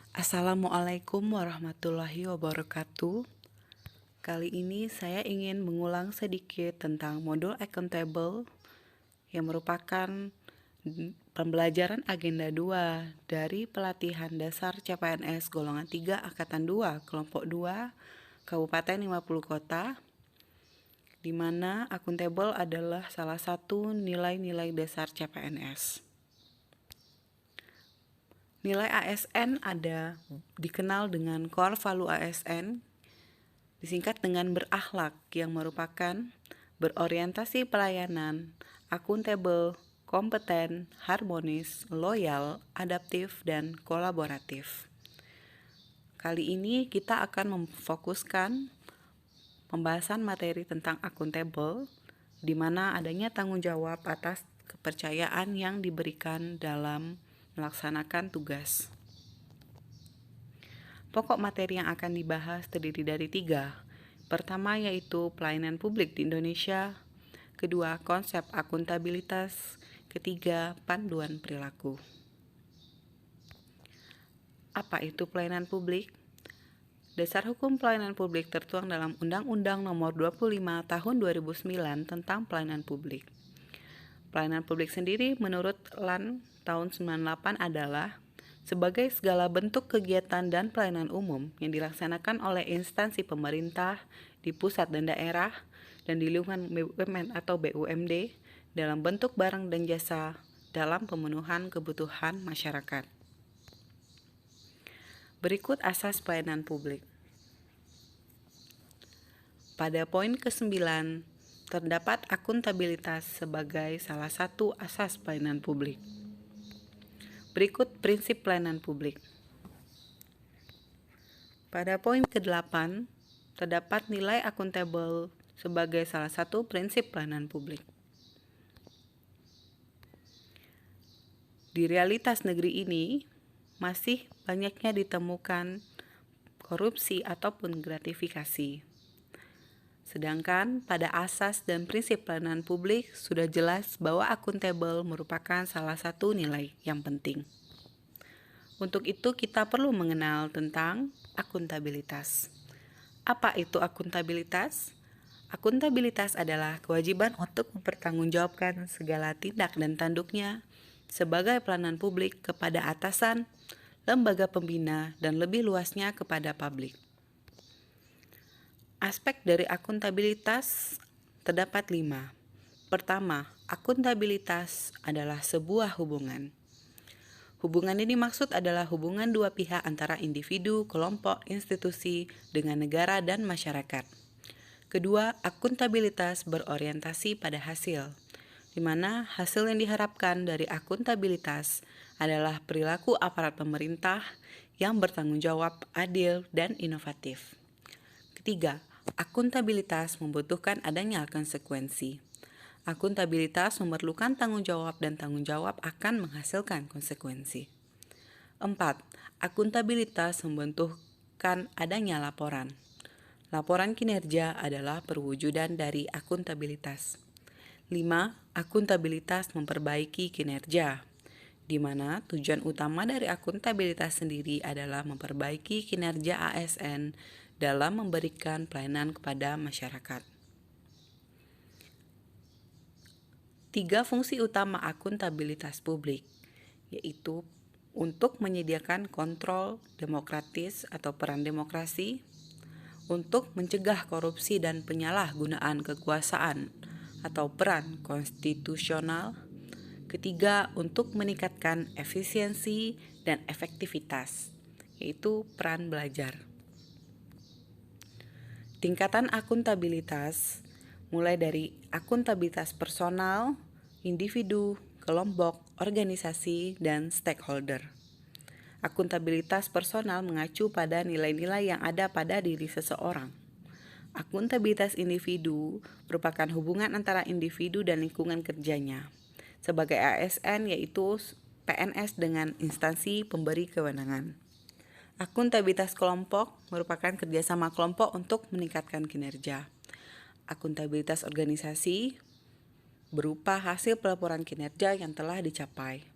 Assalamualaikum warahmatullahi wabarakatuh. Kali ini saya ingin mengulang sedikit tentang modul accountable yang merupakan pembelajaran agenda 2 dari pelatihan dasar CPNS golongan 3 angkatan 2 kelompok 2 Kabupaten 50 Kota, di mana accountable adalah salah satu nilai-nilai dasar CPNS. Nilai ASN dikenal dengan core value ASN, disingkat dengan berakhlak, yang merupakan berorientasi pelayanan, akuntabel, kompeten, harmonis, loyal, adaptif, dan kolaboratif. Kali ini kita akan memfokuskan pembahasan materi tentang akuntabel, di mana adanya tanggung jawab atas kepercayaan yang diberikan dalam melaksanakan tugas. Pokok materi yang akan dibahas terdiri dari 3. Pertama yaitu pelayanan publik di Indonesia. Kedua, konsep akuntabilitas. Ketiga, panduan perilaku. Apa itu pelayanan publik? Dasar hukum pelayanan publik tertuang dalam Undang-Undang Nomor 25 Tahun 2009 tentang pelayanan publik. Pelayanan publik sendiri menurut LAN tahun 98 adalah sebagai segala bentuk kegiatan dan pelayanan umum yang dilaksanakan oleh instansi pemerintah di pusat dan daerah dan di lingkungan BUMN atau BUMD dalam bentuk barang dan jasa dalam pemenuhan kebutuhan masyarakat. Berikut asas pelayanan publik. Pada poin ke-9, terdapat akuntabilitas sebagai salah satu asas pelayanan publik. Berikut prinsip pelayanan publik. Pada poin ke-8, terdapat nilai akuntabel sebagai salah satu prinsip pelayanan publik. Di realitas negeri ini, masih banyaknya ditemukan korupsi ataupun gratifikasi. Sedangkan pada asas dan prinsip pelayanan publik sudah jelas bahwa akuntabel merupakan salah satu nilai yang penting. Untuk itu kita perlu mengenal tentang akuntabilitas. Apa itu akuntabilitas? Akuntabilitas adalah kewajiban untuk mempertanggungjawabkan segala tindak dan tanduknya sebagai pelayanan publik kepada atasan, lembaga pembina, dan lebih luasnya kepada publik. Aspek dari akuntabilitas terdapat 5. Pertama, akuntabilitas adalah sebuah hubungan. Hubungan ini maksud adalah hubungan dua pihak antara individu, kelompok, institusi dengan negara dan masyarakat. Kedua, akuntabilitas berorientasi pada hasil, di mana hasil yang diharapkan dari akuntabilitas adalah perilaku aparat pemerintah yang bertanggung jawab, adil, dan inovatif. Ketiga, akuntabilitas membutuhkan adanya konsekuensi. Akuntabilitas memerlukan tanggung jawab dan tanggung jawab akan menghasilkan konsekuensi. 4. Akuntabilitas membutuhkan adanya laporan. Laporan kinerja adalah perwujudan dari akuntabilitas. 5. Akuntabilitas memperbaiki kinerja, di mana tujuan utama dari akuntabilitas sendiri adalah memperbaiki kinerja ASN dalam memberikan pelayanan kepada masyarakat. 3 fungsi utama akuntabilitas publik, yaitu untuk menyediakan kontrol demokratis atau peran demokrasi, untuk mencegah korupsi dan penyalahgunaan kekuasaan atau peran konstitusional. Ketiga, untuk meningkatkan efisiensi dan efektivitas, yaitu peran belajar. Tingkatan akuntabilitas mulai dari akuntabilitas personal, individu, kelompok, organisasi, dan stakeholder. Akuntabilitas personal mengacu pada nilai-nilai yang ada pada diri seseorang. Akuntabilitas individu merupakan hubungan antara individu dan lingkungan kerjanya, sebagai ASN yaitu PNS dengan instansi pemberi kewenangan. Akuntabilitas kelompok merupakan kerjasama kelompok untuk meningkatkan kinerja. Akuntabilitas organisasi berupa hasil pelaporan kinerja yang telah dicapai.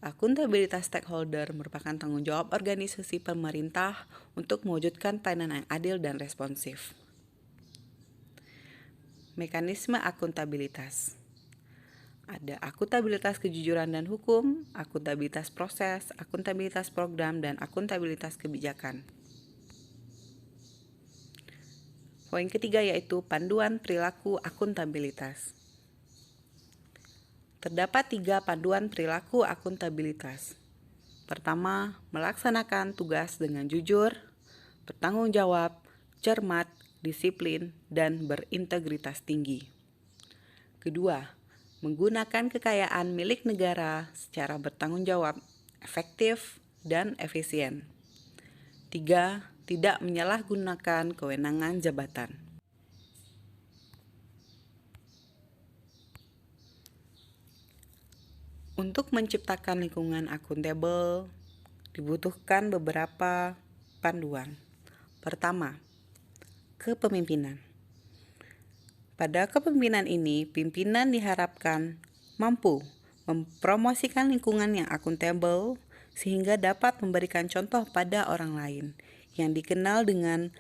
Akuntabilitas stakeholder merupakan tanggung jawab organisasi pemerintah untuk mewujudkan pelayanan yang adil dan responsif. Mekanisme akuntabilitas. Ada akuntabilitas kejujuran dan hukum, akuntabilitas proses, akuntabilitas program, dan akuntabilitas kebijakan. Poin ketiga yaitu panduan perilaku akuntabilitas. Terdapat 3 panduan perilaku akuntabilitas. Pertama, melaksanakan tugas dengan jujur, bertanggung jawab, cermat, disiplin, dan berintegritas tinggi. Kedua, menggunakan kekayaan milik negara secara bertanggung jawab, efektif, dan efisien. 3. Tidak menyalahgunakan kewenangan jabatan. Untuk menciptakan lingkungan akuntabel, dibutuhkan beberapa panduan. Pertama, kepemimpinan. Pada kepemimpinan ini, pimpinan diharapkan mampu mempromosikan lingkungan yang akuntabel sehingga dapat memberikan contoh pada orang lain yang dikenal dengan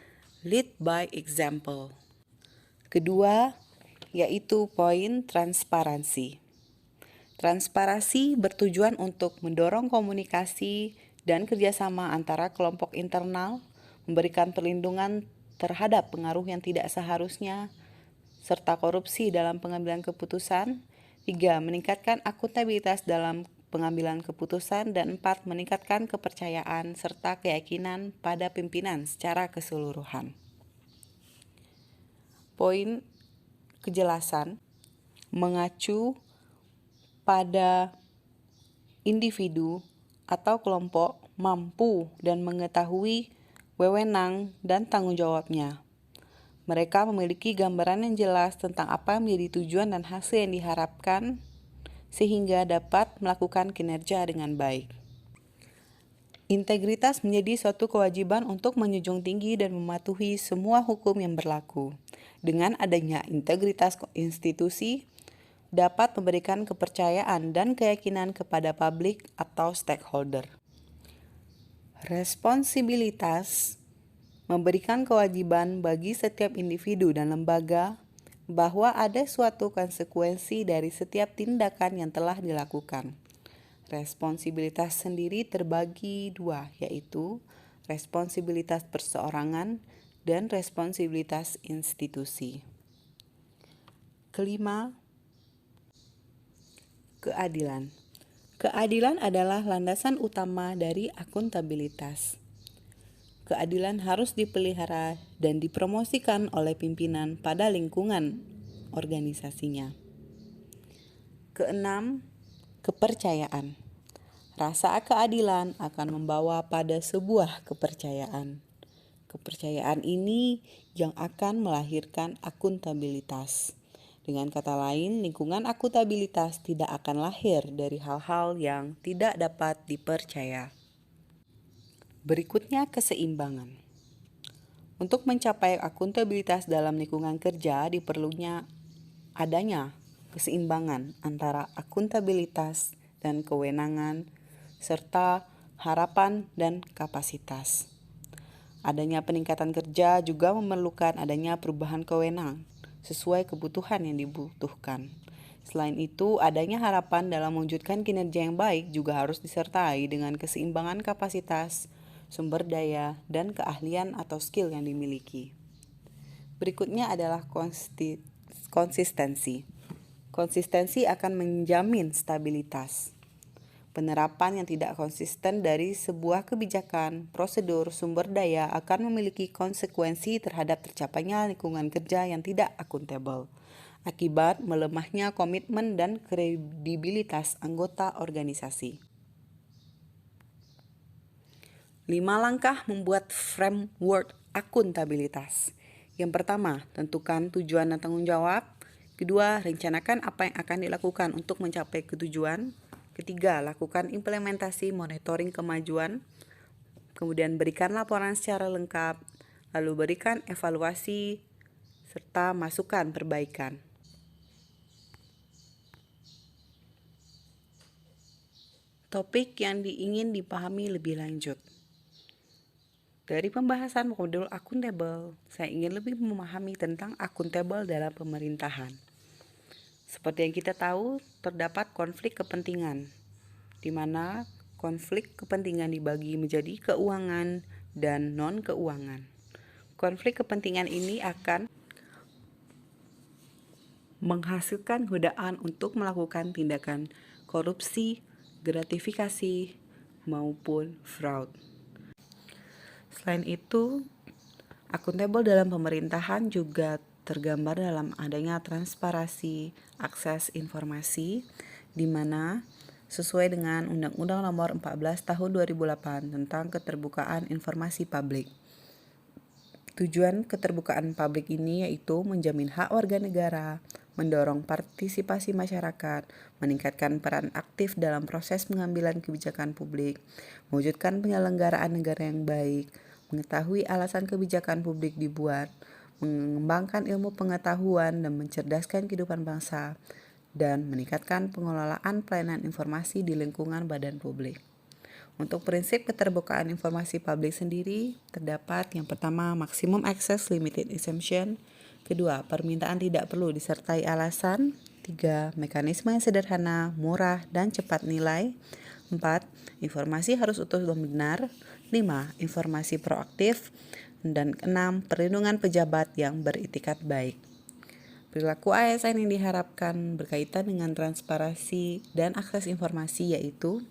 lead by example. Kedua, yaitu poin transparansi. Transparansi bertujuan untuk mendorong komunikasi dan kerjasama antara kelompok internal, memberikan perlindungan terhadap pengaruh yang tidak seharusnya, serta korupsi dalam pengambilan keputusan. 3. Meningkatkan akuntabilitas dalam pengambilan keputusan. Dan 4. Meningkatkan kepercayaan serta keyakinan pada pimpinan secara keseluruhan. Poin kejelasan mengacu pada individu atau kelompok mampu dan mengetahui wewenang dan tanggung jawabnya. Mereka memiliki gambaran yang jelas tentang apa yang menjadi tujuan dan hasil yang diharapkan sehingga dapat melakukan kinerja dengan baik. Integritas menjadi suatu kewajiban untuk menjunjung tinggi dan mematuhi semua hukum yang berlaku. Dengan adanya integritas institusi, dapat memberikan kepercayaan dan keyakinan kepada publik atau stakeholder. Responsibilitas memberikan kewajiban bagi setiap individu dan lembaga bahwa ada suatu konsekuensi dari setiap tindakan yang telah dilakukan. Responsibilitas sendiri terbagi 2, yaitu responsibilitas perseorangan dan responsibilitas institusi. Kelima, keadilan. Keadilan adalah landasan utama dari akuntabilitas. Keadilan harus dipelihara dan dipromosikan oleh pimpinan pada lingkungan organisasinya. Keenam, kepercayaan. Rasa keadilan akan membawa pada sebuah kepercayaan. Kepercayaan ini yang akan melahirkan akuntabilitas. Dengan kata lain, lingkungan akuntabilitas tidak akan lahir dari hal-hal yang tidak dapat dipercaya. Berikutnya, keseimbangan. Untuk mencapai akuntabilitas dalam lingkungan kerja diperlunya adanya keseimbangan antara akuntabilitas dan kewenangan serta harapan dan kapasitas. Adanya peningkatan kerja juga memerlukan adanya perubahan kewenangan sesuai kebutuhan yang dibutuhkan. Selain itu, adanya harapan dalam mewujudkan kinerja yang baik juga harus disertai dengan keseimbangan kapasitas, sumber daya, dan keahlian atau skill yang dimiliki. Berikutnya adalah konsistensi. Konsistensi akan menjamin stabilitas. Penerapan yang tidak konsisten dari sebuah kebijakan, prosedur, sumber daya akan memiliki konsekuensi terhadap tercapainya lingkungan kerja yang tidak akuntabel, akibat melemahnya komitmen dan kredibilitas anggota organisasi. 5 langkah membuat framework akuntabilitas. Yang pertama, tentukan tujuan dan tanggung jawab. Kedua, rencanakan apa yang akan dilakukan untuk mencapai ketujuan. Ketiga, lakukan implementasi monitoring kemajuan. Kemudian berikan laporan secara lengkap, lalu berikan evaluasi, serta masukan perbaikan. topik yang ingin dipahami lebih lanjut. Dari pembahasan modul akuntabel, saya ingin lebih memahami tentang akuntabel dalam pemerintahan. Seperti yang kita tahu, terdapat konflik kepentingan, di mana konflik kepentingan dibagi menjadi keuangan dan non-keuangan. Konflik kepentingan ini akan menghasilkan godaan untuk melakukan tindakan korupsi, gratifikasi, maupun fraud. Selain itu, akuntabel dalam pemerintahan juga tergambar dalam adanya transparansi akses informasi, di mana sesuai dengan Undang-Undang Nomor 14 Tahun 2008 tentang Keterbukaan Informasi Publik. Tujuan keterbukaan publik ini yaitu menjamin hak warga negara, mendorong partisipasi masyarakat, meningkatkan peran aktif dalam proses pengambilan kebijakan publik, mewujudkan penyelenggaraan negara yang baik, mengetahui alasan kebijakan publik dibuat, mengembangkan ilmu pengetahuan dan mencerdaskan kehidupan bangsa, dan meningkatkan pengelolaan pelayanan informasi di lingkungan badan publik. Untuk prinsip keterbukaan informasi publik sendiri, terdapat yang pertama, maximum access limited exemption. Kedua, permintaan tidak perlu disertai alasan. 3, mekanisme yang sederhana, murah, dan cepat nilai. 4, informasi harus utuh dan benar. 5, informasi proaktif. Dan 6, perlindungan pejabat yang beritikat baik. Perilaku ASN yang diharapkan berkaitan dengan transparansi dan akses informasi, yaitu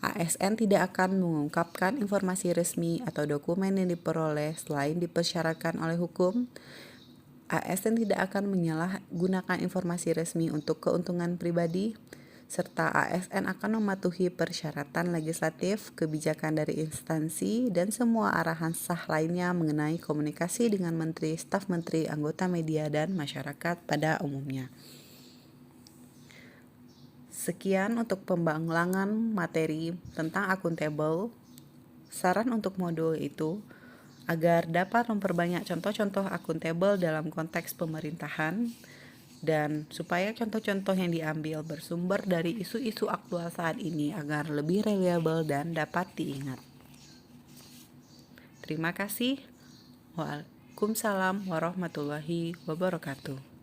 ASN tidak akan mengungkapkan informasi resmi atau dokumen yang diperoleh selain dipersyaratkan oleh hukum. ASN tidak akan menyalahgunakan informasi resmi untuk keuntungan pribadi, serta ASN akan mematuhi persyaratan legislatif, kebijakan dari instansi, dan semua arahan sah lainnya mengenai komunikasi dengan menteri, staf menteri, anggota media, dan masyarakat pada umumnya. Sekian untuk pembangunan materi tentang akuntabel. Saran untuk modul itu agar dapat memperbanyak contoh-contoh akuntabel dalam konteks pemerintahan, dan supaya contoh-contoh yang diambil bersumber dari isu-isu aktual saat ini agar lebih reliable dan dapat diingat. Terima kasih. Waalaikumsalam warahmatullahi wabarakatuh.